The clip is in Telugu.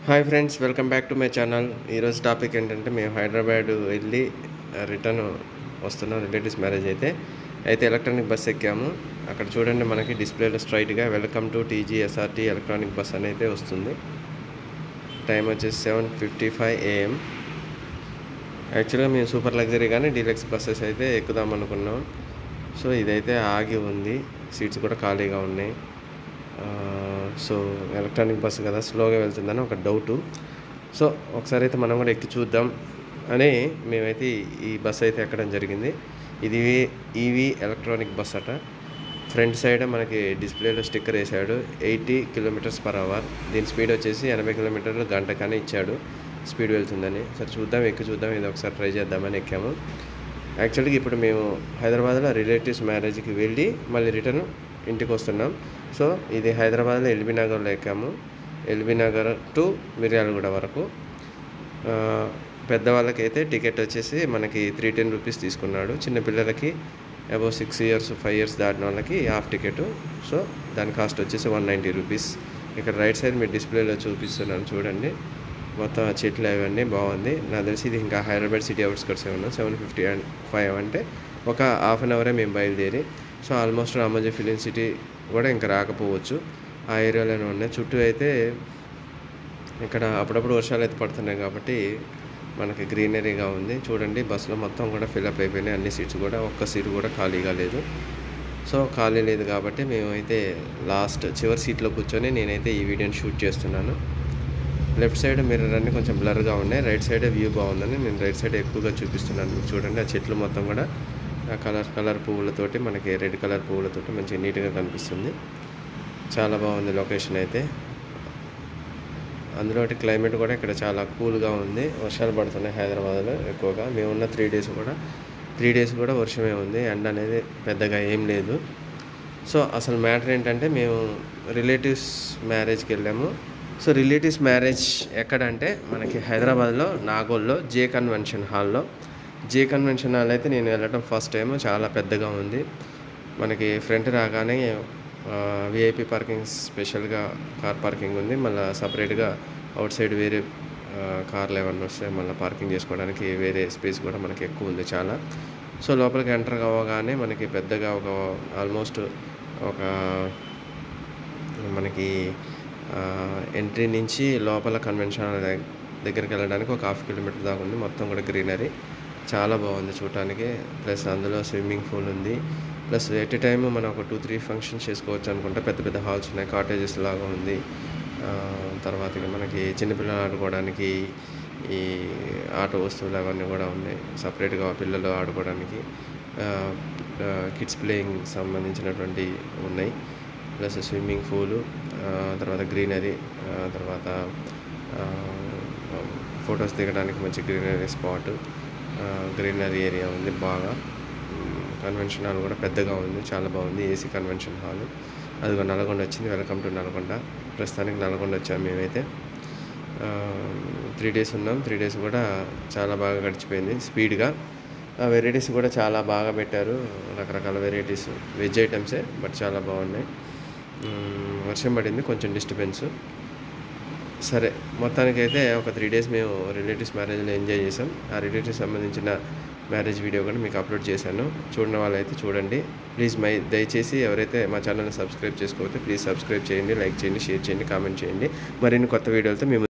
Hi friends, welcome back to my channel. ఈరోజు టాపిక్ ఏంటంటే మేము హైదరాబాద్ వెళ్ళి రిటర్న్ వస్తున్నాం. రిలేటివ్స్ మ్యారేజ్ అయితే ఎలక్ట్రానిక్ బస్ ఎక్కాము. అక్కడ చూడండి, మనకి డిస్ప్లేలో స్ట్రైట్గా వెల్కమ్ టు టీజీఎస్ఆర్టీ ఎలక్ట్రానిక్ బస్ అని అయితే వస్తుంది. టైం వచ్చేసి 7:55 AM. యాక్చువల్గా మేము సూపర్ లగ్జరీ కానీ డీలక్స్ బస్సెస్ అయితే ఎక్కుదాం అనుకున్నాం. సో ఇదైతే ఆగి ఉంది, సీట్స్ కూడా ఖాళీగా ఉన్నాయి. సో ఎలక్ట్రానిక్ బస్సు కదా, స్లోగా వెళ్తుందని ఒక డౌటు. సో ఒకసారి అయితే మనం కూడా ఎక్కి చూద్దాం అని మేమైతే ఈ బస్సు అయితే ఎక్కడం జరిగింది. ఇది ఈవీ ఎలక్ట్రానిక్ బస్ అట. ఫ్రంట్ సైడ్ మనకి డిస్ప్లేలో స్టిక్కర్ వేసాడు 80 km/h. దీని స్పీడ్ వచ్చేసి 80 km గంటకనే ఇచ్చాడు స్పీడ్ వెళ్తుందని. సరే చూద్దాం, ఎక్కి చూద్దాం, ఇది ఒకసారి ట్రై చేద్దామని ఎక్కాము. యాక్చువల్గా ఇప్పుడు మేము హైదరాబాద్లో రిలేటివ్స్ మ్యారేజ్కి వెళ్ళి మళ్ళీ రిటర్న్ ఇంటికి వస్తున్నాం. సో ఇది హైదరాబాద్లో ఎల్బీ నగర్లో ఎక్కాము. ఎల్బీ నగర్ టు మిర్యాలగూడ వరకు. పెద్దవాళ్ళకైతే టికెట్ వచ్చేసి మనకి 310 రూపీస్ తీసుకున్నాడు. చిన్నపిల్లలకి అబౌవ్ 6 years 5 years దాటిన వాళ్ళకి హాఫ్ టికెట్. సో దాని కాస్ట్ వచ్చేసి 190 రూపీస్. ఇక్కడ రైట్ సైడ్ మీరు డిస్ప్లేలో చూపిస్తున్నాను చూడండి. మొత్తం ఆ చెట్లు అవన్నీ బాగుంది. నాకు తెలిసి ఇది ఇంకా హైదరాబాద్ సిటీ అవుట్స్కట్స్ ఉన్నాం. 7:55 అంటే ఒక హాఫ్ అన్ అవరే మేము బయలుదేరి. So almost Ramoji film city కూడా ఇంకా రాకపోవచ్చు, ఆ ఏరియాలోనే ఉన్నాయి. చుట్టూ అయితే ఇక్కడ అప్పుడప్పుడు వర్షాలు అయితే పడుతున్నాయి కాబట్టి మనకి గ్రీనరీగా ఉంది. చూడండి, బస్సులో మొత్తం కూడా ఫిల్అప్ అయిపోయినాయి అన్ని సీట్స్ కూడా, ఒక్క సీటు కూడా ఖాళీగా లేదు. సో ఖాళీ లేదు కాబట్టి మేమైతే లాస్ట్ చివరి సీట్లో కూర్చొని నేనైతే ఈ వీడియోని షూట్ చేస్తున్నాను. లెఫ్ట్ సైడ్ మిర్రర్ అన్నీ కొంచెం బ్లర్గా ఉన్నాయి, రైట్ సైడ్ వ్యూ బాగుందని నేను రైట్ సైడ్ ఎక్కువగా చూపిస్తున్నాను. మీకు చూడండి, ఆ చెట్లు మొత్తం కూడా కలర్ పువ్వులతోటి, మనకి రెడ్ కలర్ పువ్వులతోటి మంచిగా నీట్గా కనిపిస్తుంది. చాలా బాగుంది లొకేషన్ అయితే. అందులో క్లైమేట్ కూడా ఇక్కడ చాలా కూల్గా ఉంది. వర్షాలు పడుతున్నాయి హైదరాబాద్లో ఎక్కువగా. మేమున్న 3 days కూడా వర్షమే ఉంది, ఎండ అనేది పెద్దగా ఏం లేదు. సో అసలు మ్యాటర్ ఏంటంటే మేము రిలేటివ్స్ మ్యారేజ్కి వెళ్ళాము. సో రిలేటివ్స్ మ్యారేజ్ ఎక్కడంటే మనకి హైదరాబాద్లో నాగోల్లో జే కన్వెన్షన్ హాల్లో అయితే నేను వెళ్ళటం ఫస్ట్ టైం. చాలా పెద్దగా ఉంది. మనకి ఫ్రంట్ రాగానే విఐపి పార్కింగ్, స్పెషల్గా కార్ పార్కింగ్ ఉంది. మళ్ళీ సపరేట్గా అవుట్ సైడ్ వేరే కార్లు ఏమన్నా వస్తే మళ్ళీ పార్కింగ్ చేసుకోవడానికి వేరే స్పేస్ కూడా మనకి ఎక్కువ ఉంది చాలా. సో లోపలికి ఎంటర్ కావగానే మనకి పెద్దగా ఒక ఆల్మోస్ట్ ఒక మనకి ఎంట్రీ నుంచి లోపల కన్వెన్షన్ దగ్గరికి వెళ్ళడానికి ఒక 1/2 km దాకా ఉంది. మొత్తం కూడా గ్రీనరీ చాలా బాగుంది చూడటానికి. ప్లస్ అందులో స్విమ్మింగ్ పూల్ ఉంది. ప్లస్ ఎట్ ఏ టైమ్ మనం ఒక 2-3 ఫంక్షన్స్ చేసుకోవచ్చు అనుకుంటే. పెద్ద పెద్ద హాల్స్ ఉన్నాయి, కాటేజెస్ లాగా ఉంది. తర్వాత మనకి చిన్నపిల్లలు ఆడుకోవడానికి ఈ ఆట వస్తువులు అవన్నీ కూడా ఉన్నాయి సపరేట్గా పిల్లలు ఆడుకోవడానికి. కిడ్స్ ప్లేయింగ్ సంబంధించినటువంటి ఉన్నాయి. ప్లస్ స్విమ్మింగ్ పూలు, తర్వాత గ్రీనరీ, తర్వాత ఫొటోస్ దిగడానికి మంచి గ్రీనరీ స్పాట్, గ్రీనరీ ఏరియా ఉంది బాగా. కన్వెన్షన్ హాల్ కూడా పెద్దగా ఉంది, చాలా బాగుంది. AC convention hall. అదిగో నల్గొండ వచ్చింది. Welcome to Nalgonda. ప్రస్తుతానికి నల్గొండ వచ్చాము మేమైతే. 3 days ఉన్నాం. 3 days కూడా చాలా బాగా గడిచిపోయింది స్పీడ్గా. వెరైటీస్ కూడా చాలా బాగా పెట్టారు, రకరకాల వెరైటీస్, వెజ్ ఐటమ్సే బట్ చాలా బాగున్నాయి. వర్షం పడింది, కొంచెం డిస్టర్బెన్స్. సరే మొత్తానికైతే ఒక 3 days మేము రిలేటివ్స్ మ్యారేజ్లో ఎంజాయ్ చేసాం. ఆ రిలేటివ్స్ సంబంధించిన మ్యారేజ్ వీడియో కూడా మీకు అప్లోడ్ చేశాను. చూడని వాళ్ళైతే చూడండి ప్లీజ్. దయచేసి ఎవరైతే మా ఛానల్ని సబ్స్క్రైబ్ చేసుకోకపోతే ప్లీజ్ సబ్స్క్రైబ్ చేయండి, లైక్ చేయండి, షేర్ చేయండి, కామెంట్ చేయండి. మరిన్ని కొత్త వీడియోలతో మేము